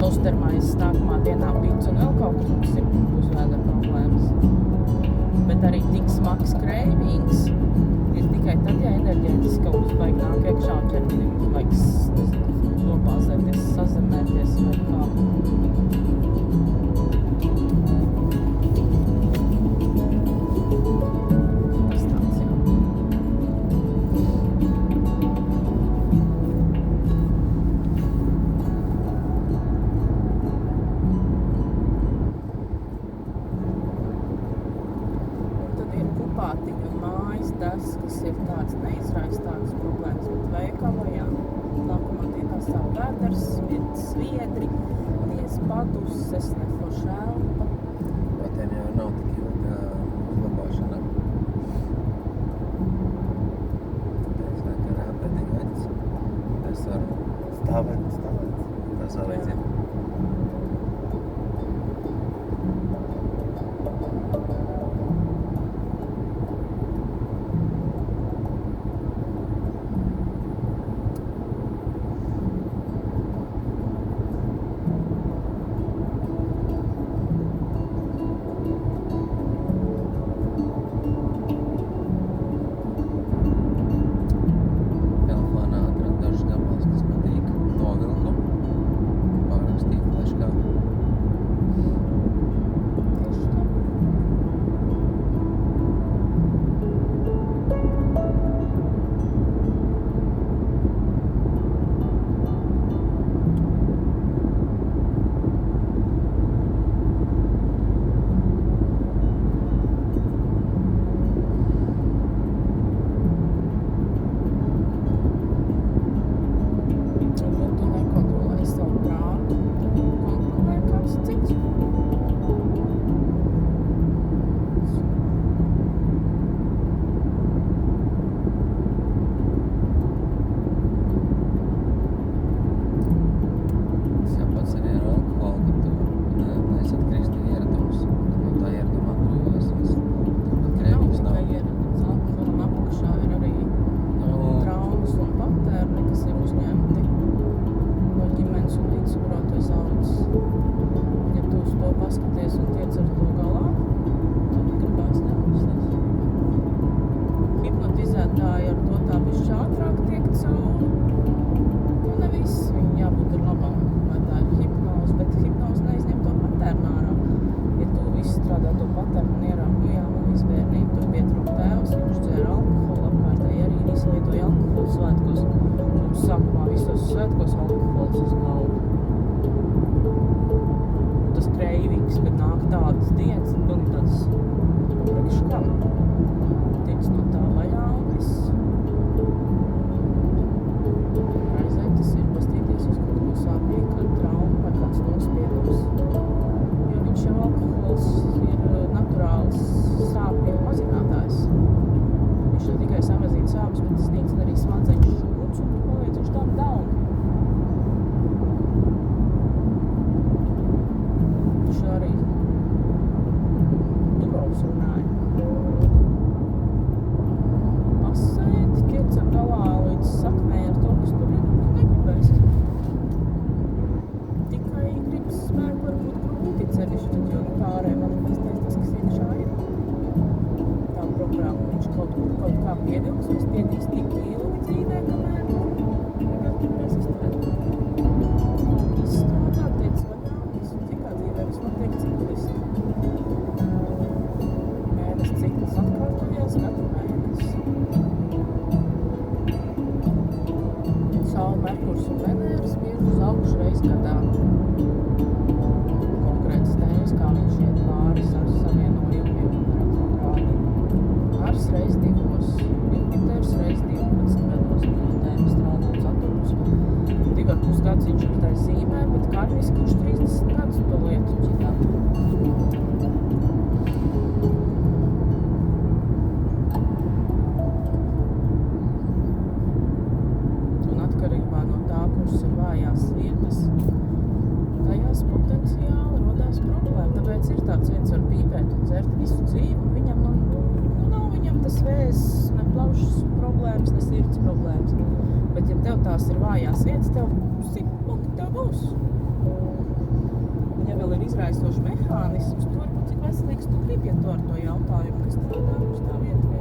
Uztermais nākamā dienā pīts un vēl kaut kas būs vēdera problēmas. Bet arī tik smags kreivings ir tikai tad, ja enerģētiski kaut kas vajag nāk iekšā un ķermenim vajag nopāzēties, sazemēties vai kā. Tas, kas ir tāds neizraisa tādas problēmas, bet veikala, jā, nākamā dienā stāv vēders, sviedri, lies padus, es neforši elpa. Vai tiem jau nav tik ilga uzlabāšana? Es nekā neapētīgi veļas. Es varu stāvēt. Tas vēl līdzi. Viņam tas vēzis, ne plaušas problēmas, ne sirds problēmas. Bet, ja tev tās ir vājās vietas, cik punkti tev būs? Un ja vēl ir izraisošs mehānisms, tu varbūt cik veselīgs tu gribi, ja tu ar to jautājumu, kas tev dara uz tā vieta.